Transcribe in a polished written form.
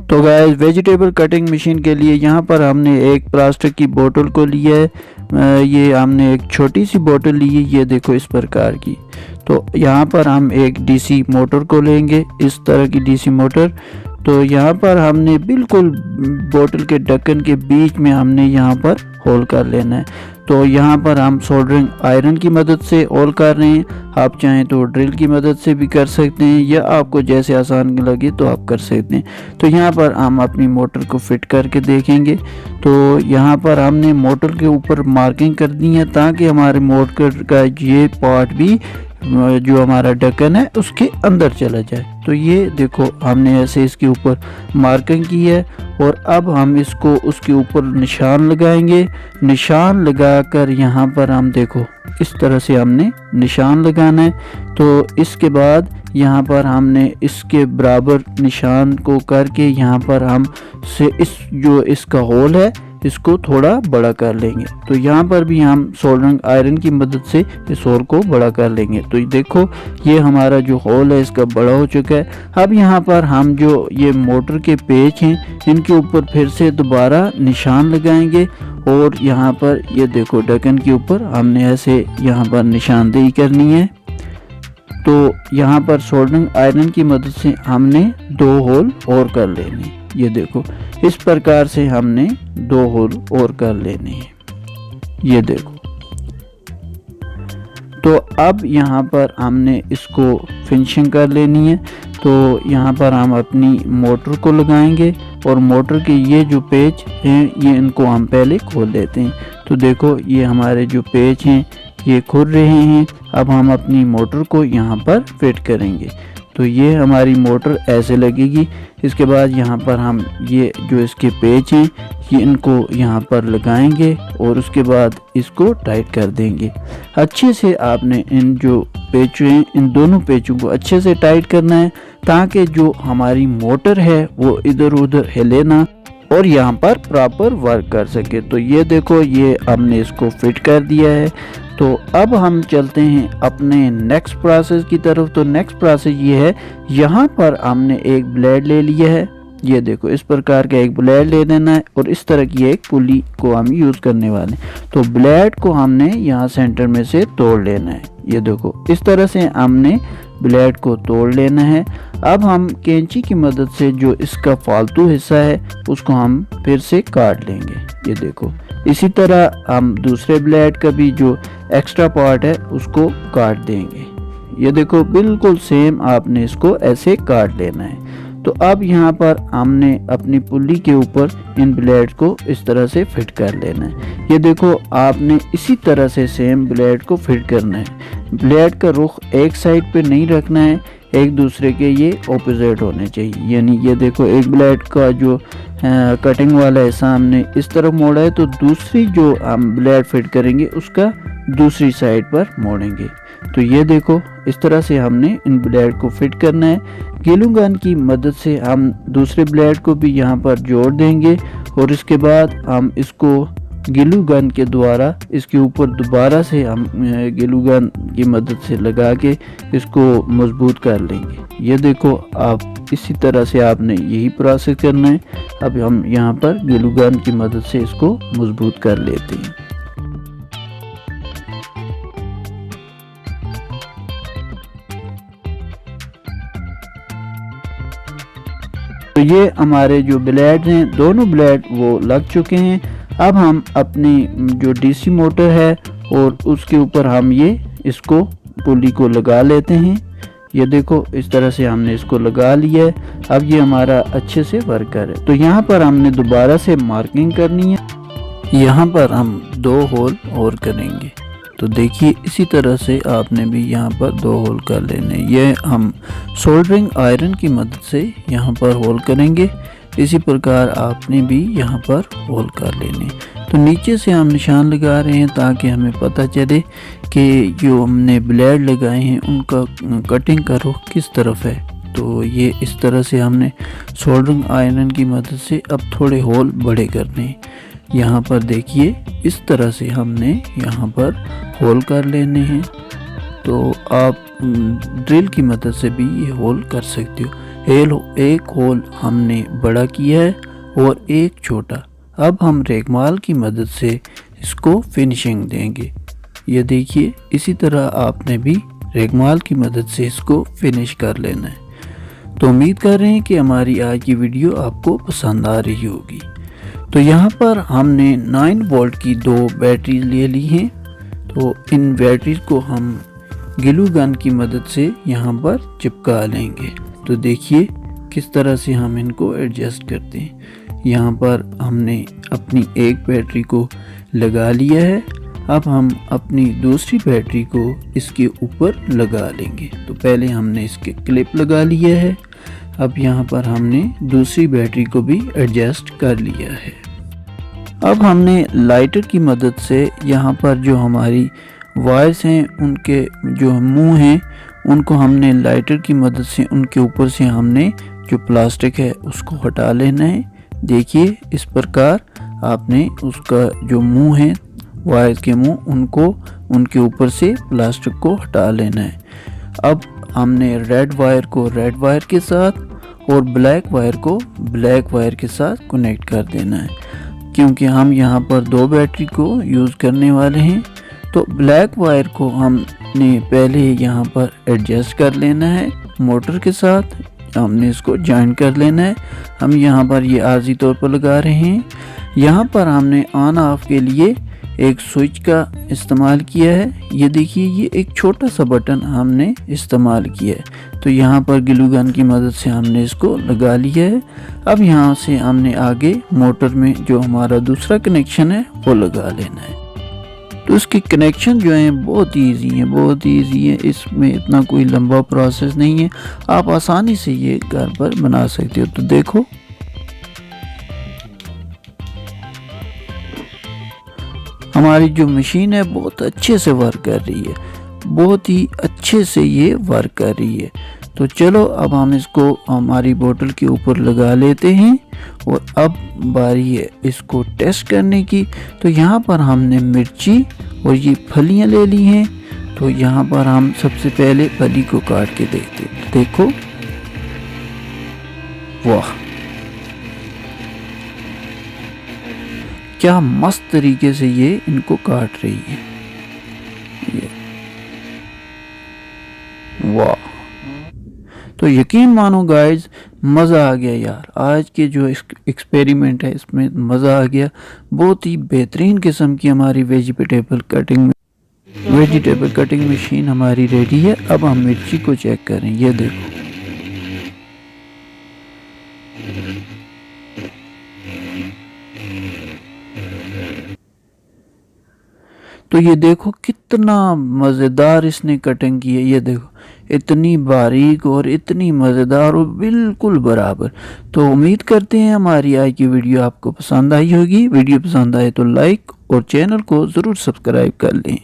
तो guys vegetable cutting machine के लिए यहाँ पर हमने एक प्लास्टिक की बोतल को लिया है। ये हमने एक छोटी सी बोतल ली है, ये देखो इस प्रकार की। तो यहाँ पर हम एक डीसी मोटर को लेंगे, इस तरह की डीसी मोटर। तो यहाँ पर हमने बिल्कुल बोतल के ढक्कन के बीच में हमने यहाँ पर होल कर लेना है। तो यहाँ पर हम सोल्डरिंग आयरन की मदद से होल कर रहे हैं। आप चाहें तो ड्रिल की मदद से भी कर सकते हैं, या आपको जैसे आसान लगे तो आप कर सकते हैं। तो यहाँ पर हम अपनी मोटर को फिट करके देखेंगे। तो यहाँ पर हमने मोटर के ऊपर मार्किंग कर दी है ताकि हमारे मोटर का ये पार्ट भी जो हमारा ढक्कन है उसके अंदर चला जाए। तो ये देखो हमने ऐसे इसके ऊपर मार्किंग की है, और अब हम इसको उसके ऊपर निशान लगाएंगे। निशान लगाकर यहाँ पर हम देखो इस तरह से हमने निशान लगाना है। तो इसके बाद यहाँ पर हमने इसके बराबर निशान को करके यहाँ पर हम से इस जो इसका होल है इसको थोड़ा बड़ा कर लेंगे। तो यहाँ पर भी हम सोल्डरिंग आयरन की मदद से इस होल को बड़ा कर लेंगे। तो देखो ये हमारा जो होल है इसका बड़ा हो चुका है। अब यहाँ पर हम जो ये मोटर के पेच हैं इनके ऊपर फिर से दोबारा निशान लगाएंगे, और यहाँ पर ये देखो ढक्कन के ऊपर हमने ऐसे यहाँ पर निशानदेही करनी है। तो यहाँ पर सोल्डरिंग आयरन की मदद से हमने 2 होल और कर लेने। ये देखो इस प्रकार से हमने 2 होल और कर लेने हैं। ये देखो। तो अब यहाँ पर हमने इसको फिनिशिंग कर लेनी है। तो यहाँ पर हम अपनी मोटर को लगाएंगे, और मोटर के ये जो पेच हैं ये इनको हम पहले खोल देते हैं। तो देखो ये हमारे जो पेच हैं ये खुल रहे हैं। अब हम अपनी मोटर को यहाँ पर फिट करेंगे। तो ये हमारी मोटर ऐसे लगेगी। इसके बाद यहाँ पर हम ये जो इसके पेच हैं ये इनको यहाँ पर लगाएंगे, और उसके बाद इसको टाइट कर देंगे। अच्छे से आपने इन जो पेच हैं इन दोनों पेचों को अच्छे से टाइट करना है, ताकि जो हमारी मोटर है वो इधर उधर हिले ना और यहाँ पर प्रॉपर वर्क कर सके। तो ये देखो ये हमने इसको फिट कर दिया है। तो अब हम चलते हैं अपने नेक्स्ट प्रोसेस की तरफ। तो नेक्स्ट प्रोसेस ये है, यहाँ पर हमने एक ब्लेड ले लिया है। ये देखो इस प्रकार का एक ब्लेड ले लेना है, और इस तरह की एक पुली को हम यूज़ करने वाले हैं। तो ब्लेड को हमने यहाँ सेंटर में से तोड़ लेना है। ये देखो इस तरह से हमने ब्लेड को तोड़ लेना है। अब हम कैंची की मदद से जो इसका फालतू हिस्सा है उसको हम फिर से काट लेंगे। ये देखो इसी तरह हम दूसरे ब्लेड का भी जो एक्स्ट्रा पार्ट है उसको काट देंगे। ये देखो बिल्कुल सेम आपने इसको ऐसे काट लेना है। तो अब यहाँ पर हमने अपनी पुल्ली के ऊपर इन ब्लेड को इस तरह से फिट कर लेना है। ये देखो आपने इसी तरह से सेम ब्लेड को फिट करना है। ब्लेड का रुख एक साइड पे नहीं रखना है, एक दूसरे के ये ऑपोजिट होने चाहिए। यानी ये देखो एक ब्लेड का जो कटिंग वाला हिस्सा हमने इस तरफ मोड़ा है, तो दूसरी जो हम ब्लेड फिट करेंगे उसका दूसरी साइड पर मोड़ेंगे। तो ये देखो इस तरह से हमने इन ब्लेड को फिट करना है। ग्लू गन की मदद से हम दूसरे ब्लेड को भी यहाँ पर जोड़ देंगे, और इसके बाद हम इसको ग्लू गन के द्वारा इसके ऊपर दोबारा से हम ग्लू गन की मदद से लगा के इसको मजबूत कर लेंगे। ये देखो आप इसी तरह से आपने यही प्रोसेस करना है। अब हम यहाँ पर ग्लू गन की मदद से इसको मजबूत कर लेते हैं। तो ये हमारे जो ब्लेड हैं दोनों ब्लेड वो लग चुके हैं। अब हम अपनी जो डीसी मोटर है और उसके ऊपर हम ये इसको पुली को लगा लेते हैं। ये देखो इस तरह से हमने इसको लगा लिया है। अब ये हमारा अच्छे से वर्क कर है। तो यहाँ पर हमने दोबारा से मार्किंग करनी है। यहाँ पर हम 2 होल और करेंगे। तो देखिए इसी तरह से आपने भी यहाँ पर 2 होल कर लेने। ये हम सोल्डरिंग आयरन की मदद से यहाँ पर होल करेंगे। इसी प्रकार आपने भी यहाँ पर होल कर लेने। तो नीचे से हम निशान लगा रहे हैं ताकि हमें पता चले कि जो हमने ब्लेड लगाए हैं उनका कटिंग का रुख किस तरफ है। तो ये इस तरह से हमने सोल्डरिंग आयरन की मदद से अब थोड़े होल बड़े करने हैं। यहाँ पर देखिए इस तरह से हमने यहाँ पर होल कर लेने हैं। तो आप ड्रिल की मदद से भी ये होल कर सकते हो। ये लो, एक होल हमने बड़ा किया है और एक छोटा। अब हम रेगमाल की मदद से इसको फिनिशिंग देंगे। ये देखिए, इसी तरह आपने भी रेगमाल की मदद से इसको फिनिश कर लेना है। तो उम्मीद कर रहे हैं कि हमारी आज की वीडियो आपको पसंद आ रही होगी। तो यहाँ पर हमने 9 वोल्ट की 2 बैटरी ले ली हैं। तो इन बैटरीज को हम ग्लू गन की मदद से यहाँ पर चिपका लेंगे। तो देखिए किस तरह से हम इनको एडजस्ट करते हैं। यहाँ पर हमने अपनी एक बैटरी को लगा लिया है। अब हम अपनी दूसरी बैटरी को इसके ऊपर लगा लेंगे। तो पहले हमने इसके क्लिप लगा लिया है। अब यहाँ पर हमने दूसरी बैटरी को भी एडजस्ट कर लिया है। अब हमने लाइटर की मदद से यहाँ पर जो हमारी वायर्स हैं, उनके जो मुंह हैं, उनको हमने लाइटर की मदद से उनके ऊपर से हमने जो प्लास्टिक है उसको हटा लेना है। देखिए इस प्रकार आपने उसका जो मुंह है, वायर के मुंह, उनको उनके ऊपर से प्लास्टिक को हटा लेना है। अब हमने रेड वायर को रेड वायर के साथ और ब्लैक वायर को ब्लैक वायर के साथ कनेक्ट कर देना है, क्योंकि हम यहाँ पर 2 बैटरी को यूज़ करने वाले हैं। तो ब्लैक वायर को हमने पहले यहाँ पर एडजस्ट कर लेना है मोटर के साथ। हमने इसको जॉइन कर लेना है। हम यहाँ पर ये आर्जी तौर पर लगा रहे हैं। यहाँ पर हमने ऑन ऑफ के लिए एक स्विच का इस्तेमाल किया है। ये देखिए, ये एक छोटा सा बटन हमने इस्तेमाल किया है। तो यहाँ पर ग्लू गन की मदद से हमने इसको लगा लिया है। अब यहाँ से हमने आगे मोटर में जो हमारा दूसरा कनेक्शन है वो लगा लेना है। तो इसके कनेक्शन जो हैं बहुत ईजी हैं, बहुत ईजी है। इसमें इतना कोई लंबा प्रोसेस नहीं है। आप आसानी से ये घर पर बना सकते हो। तो देखो, हमारी जो मशीन है बहुत अच्छे से वर्क कर रही है, बहुत ही अच्छे से ये वर्क कर रही है। तो चलो अब हम इसको हमारी बोतल के ऊपर लगा लेते हैं और अब बारी है इसको टेस्ट करने की। तो यहाँ पर हमने मिर्ची और ये फलियाँ ले ली हैं। तो यहाँ पर हम सबसे पहले फली को काट के देखते हैं। देखो, वाह, क्या मस्त तरीके से ये इनको काट रही है। ये वाह, तो यकीन मानो गाइज, मज़ा आ गया यार। आज के जो एक्सपेरिमेंट है इसमें मज़ा आ गया। बहुत ही बेहतरीन किस्म की हमारी वेजिटेबल कटिंग मशीन हमारी रेडी है। अब हम मिर्ची को चेक करें। ये देखो, तो ये देखो कितना मज़ेदार इसने कटिंग की है। ये देखो, इतनी बारीक और इतनी मज़ेदार और बिल्कुल बराबर। तो उम्मीद करते हैं हमारी आज की वीडियो आपको पसंद आई होगी। वीडियो पसंद आए तो लाइक और चैनल को ज़रूर सब्सक्राइब कर लें।